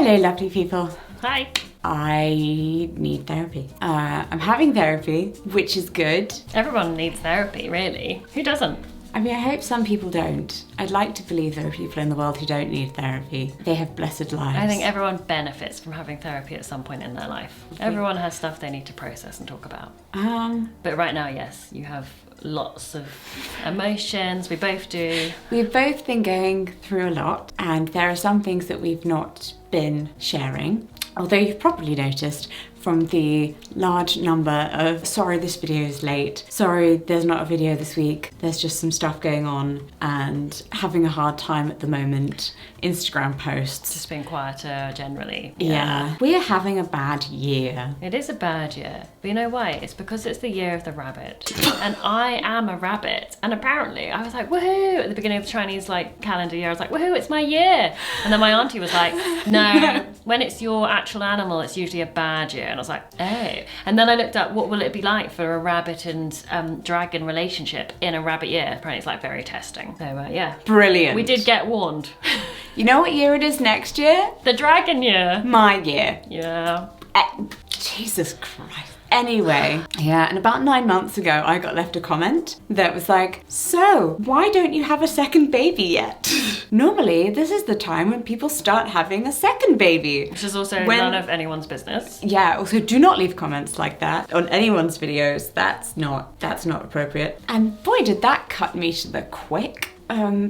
Hello, lovely people. Hi. I need therapy. I'm having therapy, which is good. Everyone needs therapy, really. Who doesn't? I mean, I hope some people don't. I'd like to believe there are people in the world who don't need therapy. They have blessed lives. I think everyone benefits from having therapy at some point in their life. Everyone has stuff they need to process and talk about. But right now, yes, you have lots of emotions. We both do. We've both been going through a lot, and there are some things that we've not been sharing. Although you've probably noticed from the large number of sorry this video is late, sorry there's not a video this week, there's just some stuff going on and having a hard time at the moment, Instagram posts. Just been quieter generally. Yeah. We're having a bad year. It is a bad year. But you know why? It's because it's the year of the rabbit. And I am a rabbit. And apparently I was like, woohoo! At the beginning of the Chinese calendar year, I was like, woohoo, it's my year. And then my auntie was like, no, when it's your actual animal, it's usually a bad year. And I was like, oh. And then I looked up what will it be like for a rabbit and dragon relationship in a rabbit year. Apparently it's very testing. So yeah. Brilliant. We did get warned. You know what year it is next year? The dragon year. My year. Yeah. Jesus Christ. Anyway, yeah, and about 9 months ago, I got left a comment that was like, so, why don't you have a second baby yet? Normally, this is the time when people start having a second baby. Which is also none of anyone's business. Yeah, also do not leave comments like that on anyone's videos. That's not appropriate. And boy, did that cut me to the quick.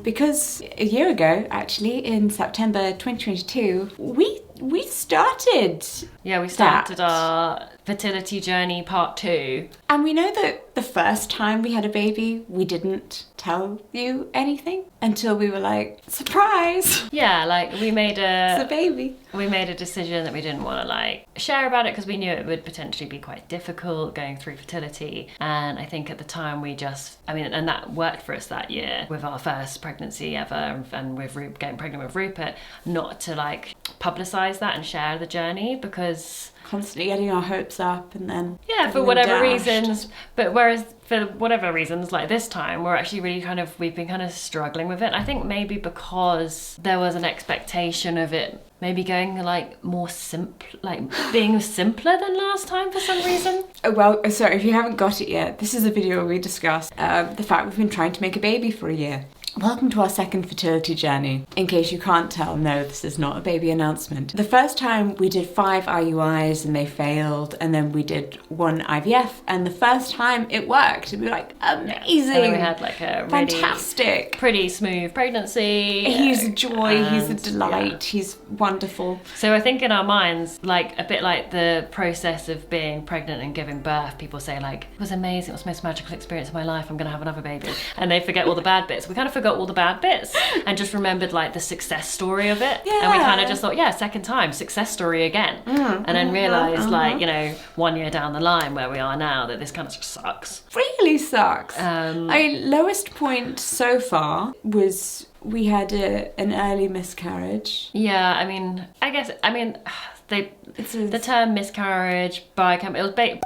Because a year ago, actually, in September 2022, we started. Yeah, we started our fertility journey part 2. And we know that the first time we had a baby, we didn't tell you anything until we were like, surprise! Yeah, we made it's a baby. We made a decision that we didn't want to share about it because we knew it would potentially be quite difficult going through fertility. And I think at the time and that worked for us that year with our first pregnancy ever and with getting pregnant with Rupert, not to publicize that and share the journey because constantly getting our hopes up and then for whatever reasons, but whereas for whatever reasons this time we're actually really we've been struggling with it. I think maybe because there was an expectation of it maybe going more simple, being simpler than last time for some reason. Well, sorry if you haven't got it yet, this is a video where we discussed the fact we've been trying to make a baby for a year. Welcome to our second fertility journey. In case you can't tell, no, this is not a baby announcement. The first time we did 5 IUIs and they failed, and then we did 1 IVF, and the first time it worked. We were amazing. And we had a really fantastic, pretty smooth pregnancy. He's a joy, he's a delight, he's wonderful. So I think in our minds, a bit like the process of being pregnant and giving birth, people say it was amazing, it was the most magical experience of my life, I'm gonna have another baby. And they forget all the bad bits. We forgot all the bad bits and just remembered the success story of it. Yeah. And we just thought, second time, success story again. And then realised 1 year down the line where we are now that this just sucks. Really sucks. Lowest point so far was we had an early miscarriage. Yeah, the term miscarriage,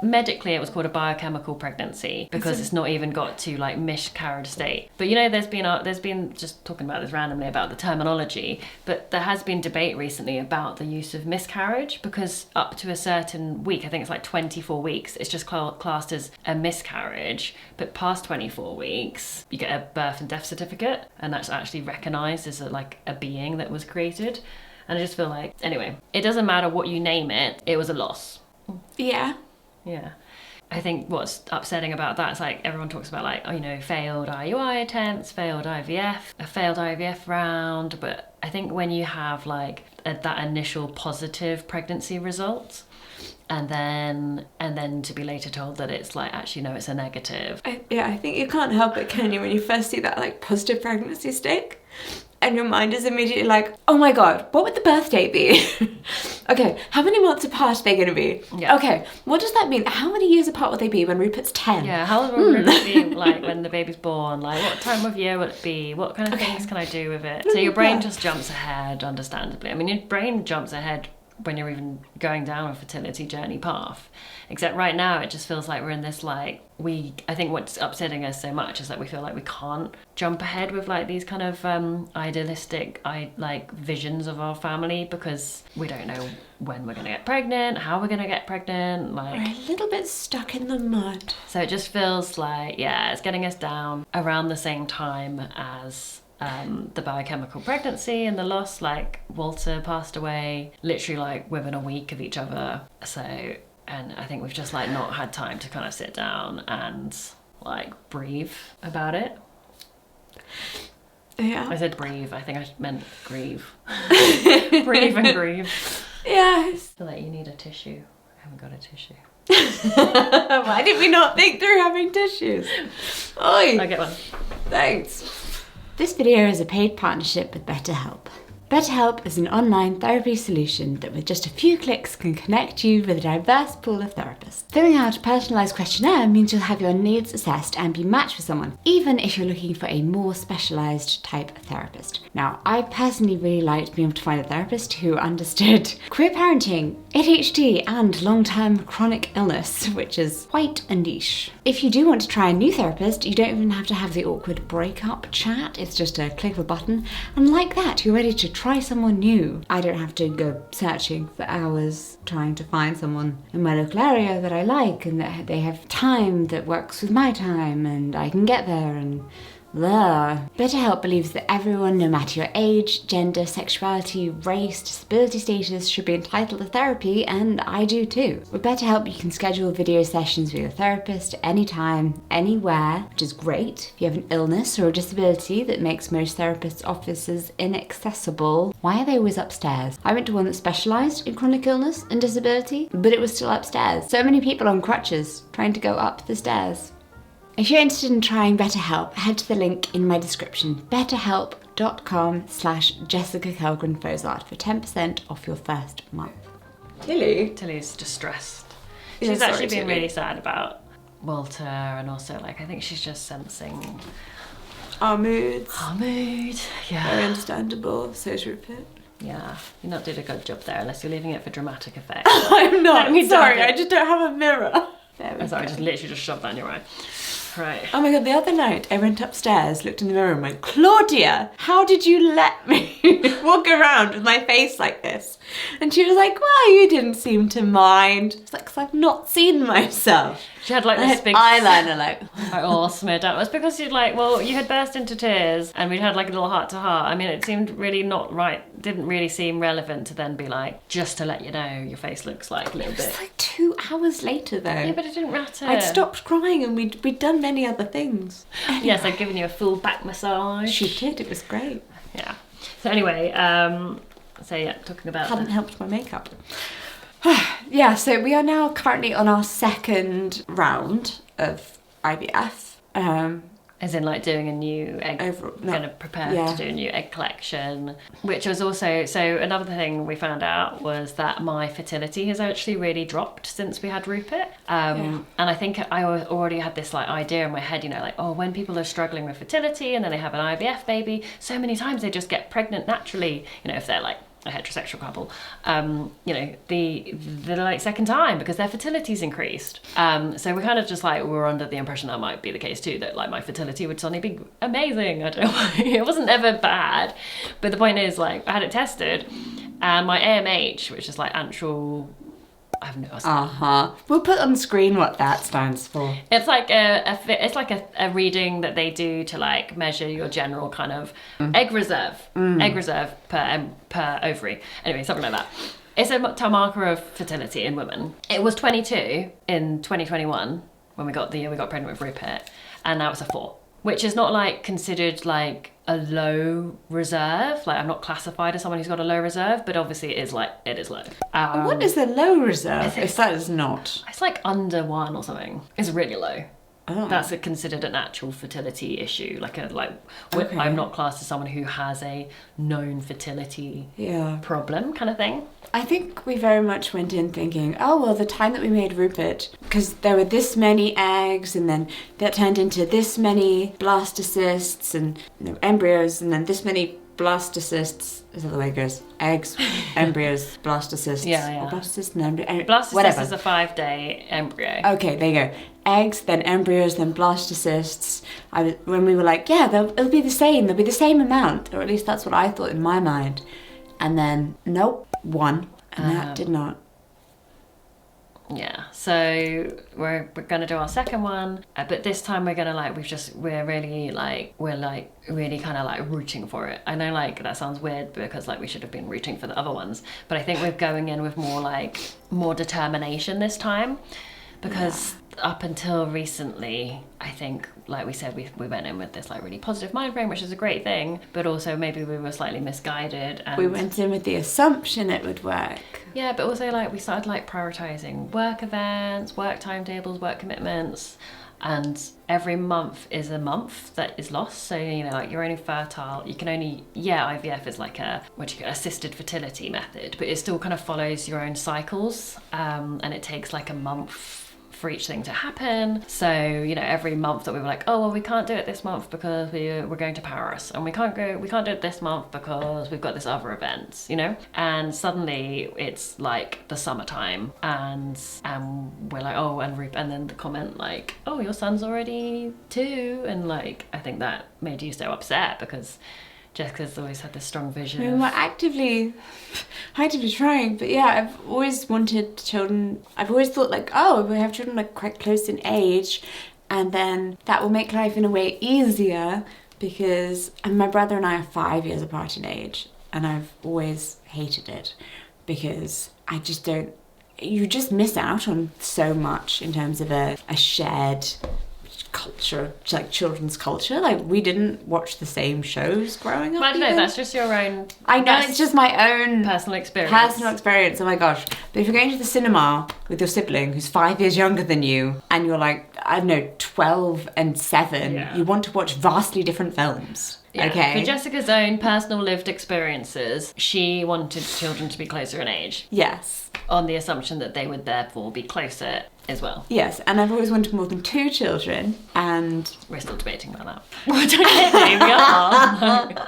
medically it was called a biochemical pregnancy because it's not even got to miscarriage state. But there's been just talking about this randomly about the terminology, but there has been debate recently about the use of miscarriage because up to a certain week, I think it's 24 weeks, it's just classed as a miscarriage, but past 24 weeks you get a birth and death certificate and that's actually recognised as a being that was created. And I just feel anyway, it doesn't matter what you name it, it was a loss. Yeah. Yeah. I think what's upsetting about that is everyone talks about failed IUI attempts, failed IVF, a failed IVF round. But I think when you have that initial positive pregnancy result, and then to be later told that it's actually no, it's a negative. I think you can't help it, can you, when you first see that positive pregnancy stick? And your mind is immediately oh my God, what would the birth date be? Okay, how many months apart are they going to be? Yeah. Okay, what does that mean? How many years apart will they be when Rupert's 10? Yeah, how old will Rupert be when the baby's born? What time of year will it be? What kind of things can I do with it? So your brain just jumps ahead, understandably. Your brain jumps ahead when you're even going down a fertility journey path. Except right now it just feels like we're in this like, I think what's upsetting us so much is that we feel like we can't jump ahead with like these kind of idealistic like visions of our family, because we don't know when we're gonna get pregnant, how we're gonna get pregnant, like we're a little bit stuck in the mud. So it just feels like, yeah, it's getting us down around the same time as the biochemical pregnancy and the loss. Like Walter passed away literally like within a week of each other. So, and I think we've just like not had time to kind of sit down and like breathe about it. Yeah. I said breathe, I think I meant grieve. Breathe and grieve. Yes. I feel like you need a tissue. I haven't got a tissue. Why did we not think through having tissues? Oi. I'll get one. Thanks. This video is a paid partnership with BetterHelp. BetterHelp is an online therapy solution that with just a few clicks can connect you with a diverse pool of therapists. Filling out a personalised questionnaire means you'll have your needs assessed and be matched with someone, even if you're looking for a more specialised type of therapist. Now, I personally really liked being able to find a therapist who understood queer parenting, ADHD and long-term chronic illness, which is quite a niche. If you do want to try a new therapist, you don't even have to have the awkward breakup chat. It's just a click of a button, and like that, you're ready to try someone new. I don't have to go searching for hours trying to find someone in my local area that I like and that they have time that works with my time and I can get there and blah. BetterHelp believes that everyone, no matter your age, gender, sexuality, race, disability status, should be entitled to therapy, and I do too. With BetterHelp, you can schedule video sessions with your therapist anytime, anywhere, which is great. If you have an illness or a disability that makes most therapists' offices inaccessible, why are they always upstairs? I went to one that specialised in chronic illness and disability, but it was still upstairs. So many people on crutches trying to go up the stairs. If you're interested in trying BetterHelp, head to the link in my description, betterhelp.com/Jessica Kellgren-Fozard for 10% off your first month. Tilly's distressed. Yeah, She's actually been Tilly. really sad about Walter, and also like I think she's just sensing Our moods. Very Very understandable. So's Rupert. Yeah, you're not doing a good job there unless you're leaving it for dramatic effect. I'm not. Let me Sorry, dab it. I just don't have a mirror. There we I'm sorry, I go. just literally just shoved that in your eye. Right. Oh my god, the other night I went upstairs, looked in the mirror and went, Claudia, how did you let me walk around with my face like this? And she was like, well, you didn't seem to mind. It's like, 'cause I've not seen myself. She had like I this had big eyeliner like all smeared out. It was because you'd like, well, you had burst into tears and we'd had like a little heart to heart. I mean, it seemed really not right. Didn't really seem relevant to then be like, just to let you know, your face looks like a little bit. It's like 2 hours later though. Yeah, but it didn't matter. I'd stopped crying and we'd done many other things. Yes, I'd given you a full back massage. She did, it was great. Yeah. So anyway, so yeah, talking about Hadn't helped my makeup. Yeah, so we are now currently on our second round of IVF. as in like doing a new egg, going to prepare to do a new egg collection, which was also, so another thing we found out was that my fertility has actually really dropped since we had Rupert. And I think I already had this like idea in my head, you know, like, oh, when people are struggling with fertility and then they have an IVF baby, so many times they just get pregnant naturally, you know, if they're like a heterosexual couple, you know, the like second time because their fertility's increased. So we're kind of just like, we were under the impression that might be the case too, that like my fertility would suddenly be amazing. I don't know why. It wasn't ever bad, but the point is like I had it tested and my AMH, which is like antral, I have no idea. We'll put on screen what that stands for. It's like a reading that they do to like measure your general kind of egg reserve per ovary. Anyway, something like that. It's a marker of fertility in women. It was 22 in 2021 when we got pregnant with Rupert, and now it's a 4, which is not like considered like a low reserve. Like I'm not classified as someone who's got a low reserve, but obviously it is low. What is the low reserve if that is not? It's like under 1 or something. It's really low. Oh. That's considered an actual fertility issue. Okay. I'm not classed as someone who has a known fertility problem kind of thing. I think we very much went in thinking, oh, well, the time that we made Rupert, because there were this many eggs and then that turned into this many blastocysts and embryos and then this many blastocysts, is that the way it goes? Eggs, embryos, blastocysts. Yeah. Or blastocysts and embryo. Blastocyst whatever. is a 5-day embryo. Okay, there you go. Eggs, then embryos, then blastocysts. When we were like, yeah, it'll be the same. There'll be the same amount, or at least that's what I thought in my mind. And then, nope, 1, and that did not. Yeah, so we're gonna do our second one, but this time we're gonna we're really kind of like rooting for it. I know like that sounds weird because like we should have been rooting for the other ones, but I think we're going in with more determination this time, because up until recently, I think, like we said, we went in with this like really positive mind frame, which is a great thing, but also maybe we were slightly misguided. And we went in with the assumption it would work. Yeah, but also like we started like prioritizing work events, work timetables, work commitments, and every month is a month that is lost. So, you know, like you're only fertile, you can only, IVF is like a assisted fertility method, but it still kind of follows your own cycles, and it takes like a month for each thing to happen. So, you know, every month that we were like, oh well, we can't do it this month because we're going to Paris, and we can't do it this month because we've got this other event, you know. And suddenly it's like the summertime, and we're like, oh, and then the comment like, oh, your son's already 2, and like I think that made you so upset because Jessica's always had this strong vision. I mean, we're actively trying, but yeah, I've always wanted children. I've always thought like, oh, we have children like quite close in age, and then that will make life in a way easier, because my brother and I are 5 years apart in age, and I've always hated it because I just don't. You just miss out on so much in terms of a shared culture, like children's culture. Like we didn't watch the same shows growing up. But I don't know, that's just your own. I know, it's just my own personal experience. Oh my gosh. But if you're going to the cinema with your sibling who's 5 years younger than you, and you're like, I don't know, 12 and 7, you want to watch vastly different films. Yeah. Okay. For Jessica's own personal lived experiences, she wanted children to be closer in age. Yes. On the assumption that they would therefore be closer as well. Yes, and I've always wanted more than 2 children, and we're still debating about that. Well, don't get me, we are.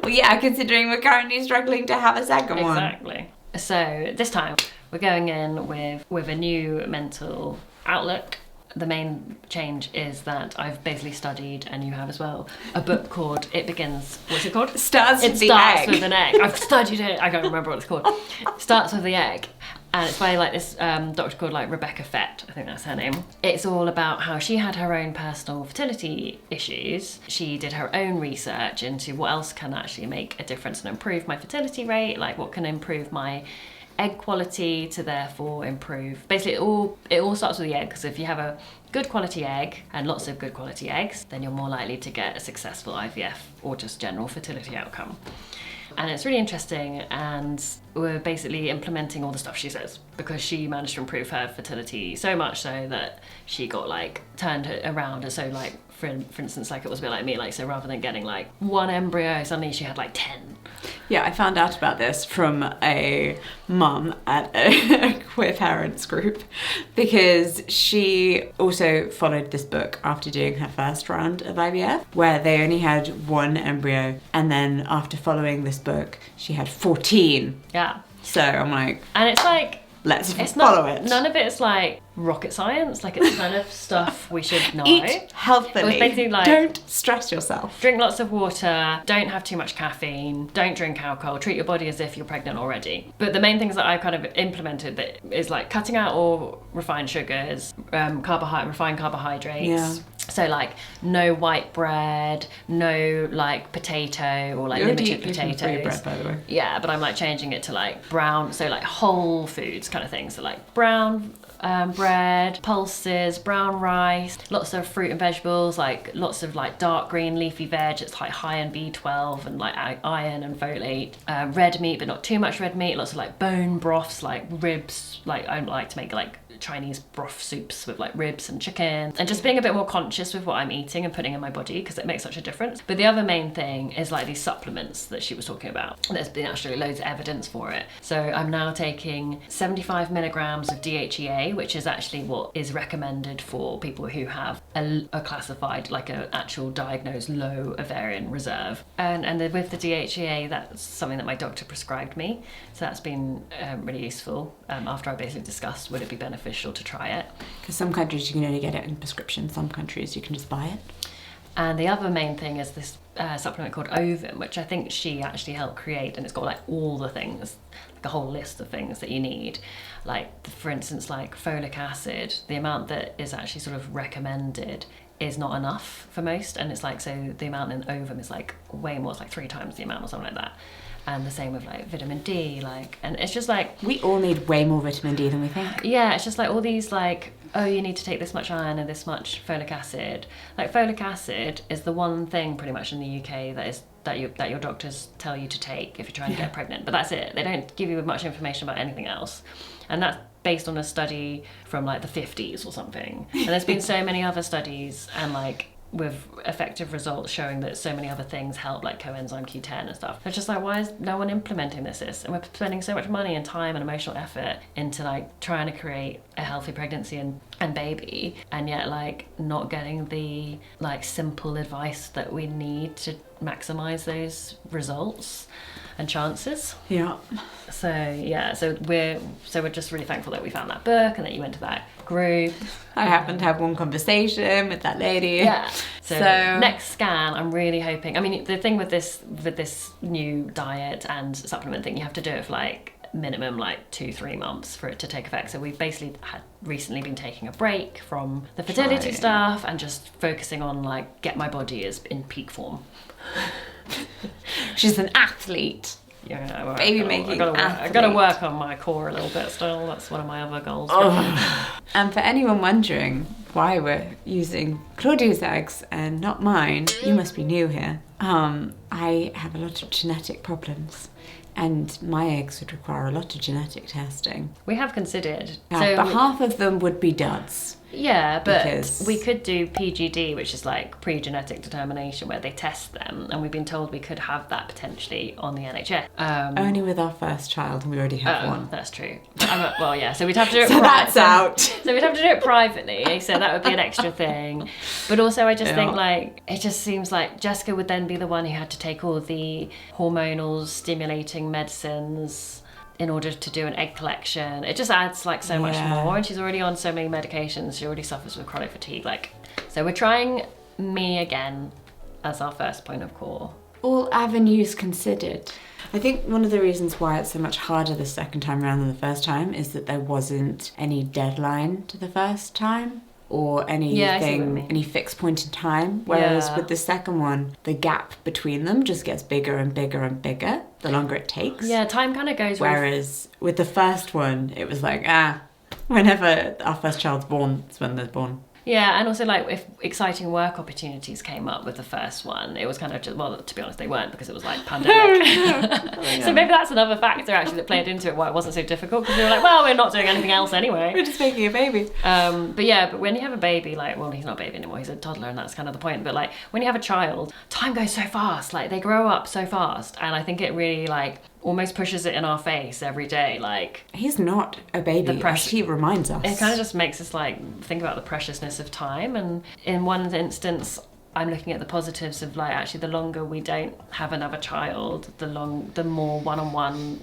Well, yeah, considering we're currently struggling to have a second one. Exactly. So this time we're going in with a new mental outlook. The main change is that I've basically studied, and you have as well, a book called It Begins... What's it called? Starts with an egg. I've studied it. I can't remember what it's called. Starts with the egg. And it's by like this doctor called like Rebecca Fett, I think that's her name. It's all about how she had her own personal fertility issues. She did her own research into what else can actually make a difference and improve my fertility rate, like what can improve my egg quality to therefore improve. Basically, it all starts with the egg, because if you have a good quality egg and lots of good quality eggs, then you're more likely to get a successful IVF or just general fertility outcome. And it's really interesting, and we're basically implementing all the stuff she says, because she managed to improve her fertility so much so that she got like turned around. So like for instance, like it was a bit like me, like so rather than getting like 1 embryo, suddenly she had like 10. Yeah, I found out about this from a mum at a queer parents group, because she also followed this book after doing her first round of IVF, where they only had 1 embryo, and then after following this book she had 14. Yeah. So I'm like, and it's like, let's follow it. None of it's like rocket science, like it's kind of stuff we should know. Eat healthily. It was basically like, don't stress yourself. Drink lots of water, don't have too much caffeine, don't drink alcohol, treat your body as if you're pregnant already. But the main things that I kind of implemented that is like cutting out all refined sugars, refined carbohydrates. Yeah. So like no white bread, no like potato or like limited potatoes. Bread, by the way. Yeah, but I'm like changing it to like brown, so like whole foods kind of things. So like brown bread, pulses, brown rice, lots of fruit and vegetables, like lots of like dark green leafy veg. It's like high in B12 and like iron and folate. Red meat, but not too much red meat. Lots of like bone broths, like ribs. Like I like to make like Chinese broth soups with like ribs and chicken, and just being a bit more conscious conscious with what I'm eating and putting in my body because it makes such a difference. But the other main thing is like these supplements that she was talking about. There's been actually loads of evidence for it. So I'm now taking 75 milligrams of DHEA, which is actually what is recommended for people who have a classified, like an actual diagnosed low ovarian reserve. And with the DHEA, that's something that my doctor prescribed me. So that's been really useful after I basically discussed would it be beneficial to try it. Because some countries you can only get it in prescription, some countries you can just buy it. And the other main thing is this supplement called Ovum, which I think she actually helped create, and it's got like all the things, like a whole list of things that you need. Like, for instance, like folic acid, the amount that is actually sort of recommended is not enough for most, and it's like, so the amount in Ovum is like way more, it's like 3 times the amount or something like that. And the same with like vitamin D, like, and it's just like... We all need way more vitamin D than we think. Yeah, it's just like all these like, oh, you need to take this much iron and this much folic acid. Like folic acid is the one thing pretty much in the UK that your doctors tell you to take if you're trying to get pregnant. But that's it. They don't give you much information about anything else. And that's based on a study from like the 50s or something. And there's been so many other studies and like with effective results showing that so many other things help, like coenzyme Q10 and stuff. It's just like, why is no one implementing this? And we're spending so much money and time and emotional effort into like trying to create a healthy pregnancy and baby, and yet like not getting the like simple advice that we need to maximize those results and chances. Yeah. So yeah, so we're just really thankful that we found that book and that you went to that group. I happened to have one conversation with that lady. Yeah. So next scan, I'm really hoping. I mean, the thing with this new diet and supplement thing, you have to do it for like minimum like 2-3 months for it to take effect. So we've basically recently been taking a break from the fertility stuff and just focusing on like get my body is in peak form. She's an athlete. Yeah, well, I gotta work on my core a little bit still. That's one of my other goals. And for anyone wondering why we're using Claudia's eggs and not mine, you must be new here. I have a lot of genetic problems, and my eggs would require a lot of genetic testing. We have considered. But half of them would be duds. Yeah, but we could do PGD, which is like pre-genetic determination, where they test them, and we've been told we could have that potentially on the NHS. Only with our first child, and we already have one. That's true. Well, yeah, so we'd have to do it so that's out. So we'd have to do it privately, so that would be an extra thing. But also I just think like, it just seems like Jessica would then be the one who had to take all the hormonal stimulating medicines in order to do an egg collection. It just adds like so much more, and she's already on so many medications. She already suffers with chronic fatigue. Like, so we're trying me again as our first point of call. All avenues considered. I think one of the reasons why it's so much harder the second time around than the first time is that there wasn't any deadline to the first time, or anything, any fixed point in time. Whereas with the second one, the gap between them just gets bigger and bigger and bigger the longer it takes. Yeah, time kind of goes. Whereas with the first one, it was like, whenever our first child's born, it's when they're born. Yeah, and also like if exciting work opportunities came up with the first one, it was kind of just, well, to be honest, they weren't, because it was like pandemic. So maybe that's another factor actually that played into it, why it wasn't so difficult, because we were like, well, we're not doing anything else anyway. We're just making a baby. But when you have a baby, like, well, he's not a baby anymore, he's a toddler, and that's kind of the point. But like when you have a child, time goes so fast, like they grow up so fast, and I think it really like almost pushes it in our face every day. Like, he's not a baby, he reminds us. It kind of just makes us like think about the preciousness of time. And in one instance, I'm looking at the positives of like, actually the longer we don't have another child, the more one-on-one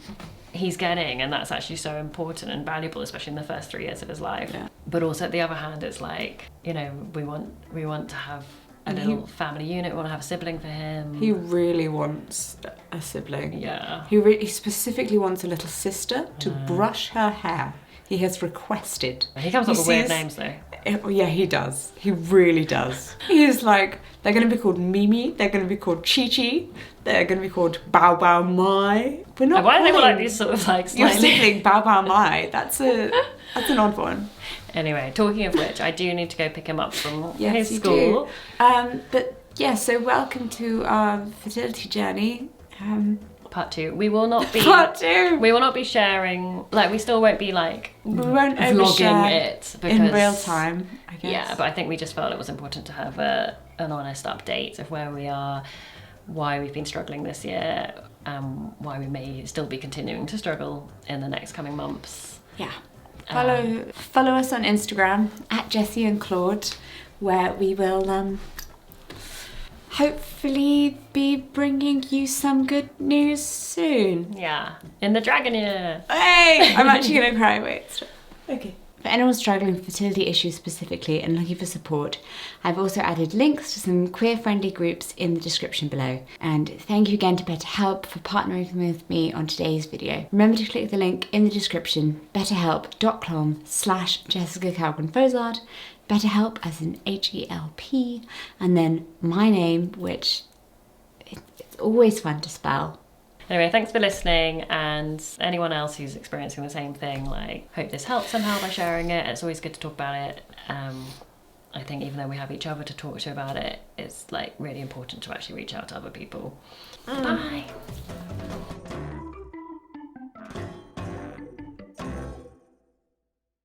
he's getting, and that's actually so important and valuable, especially in the first 3 years of his life. But also at the other hand, it's like, you know, we want to have a little family unit. We want to have a sibling for him. He really wants a sibling. Yeah. He specifically wants a little sister to brush her hair. He has requested. He comes up with weird names though. Yeah, he does. He really does. He is like, they're going to be called Mimi, they're going to be called Chi-Chi, they're going to be called Bao Bao Mai. We're not. Why are they all like these sort of like your sibling Bao Bao Mai? That's an odd one. Anyway, talking of which, I do need to go pick him up from his school. But yeah, so welcome to our fertility journey. part 2. We will not be Part 2. We will not be sharing, like, we still won't be like We won't vlogging overshare it because, in real time, I guess. Yeah, but I think we just felt it was important to have an honest update of where we are, why we've been struggling this year, why we may still be continuing to struggle in the next coming months. Yeah. Follow us on Instagram at Jessie and Claude, where we will hopefully be bringing you some good news soon. Yeah, in the dragon year. Hey! I'm actually gonna cry. Wait. Stop. Okay. For anyone struggling with fertility issues specifically and looking for support, I've also added links to some queer-friendly groups in the description below. And thank you again to BetterHelp for partnering with me on today's video. Remember to click the link in the description, betterhelp.com/Jessica Kellgren-Fozard, BetterHelp as in HELP, and then my name, which it's always fun to spell. Anyway, thanks for listening, and anyone else who's experiencing the same thing, like, hope this helps somehow by sharing it. It's always good to talk about it. I think even though we have each other to talk to about it, it's like really important to actually reach out to other people. Bye.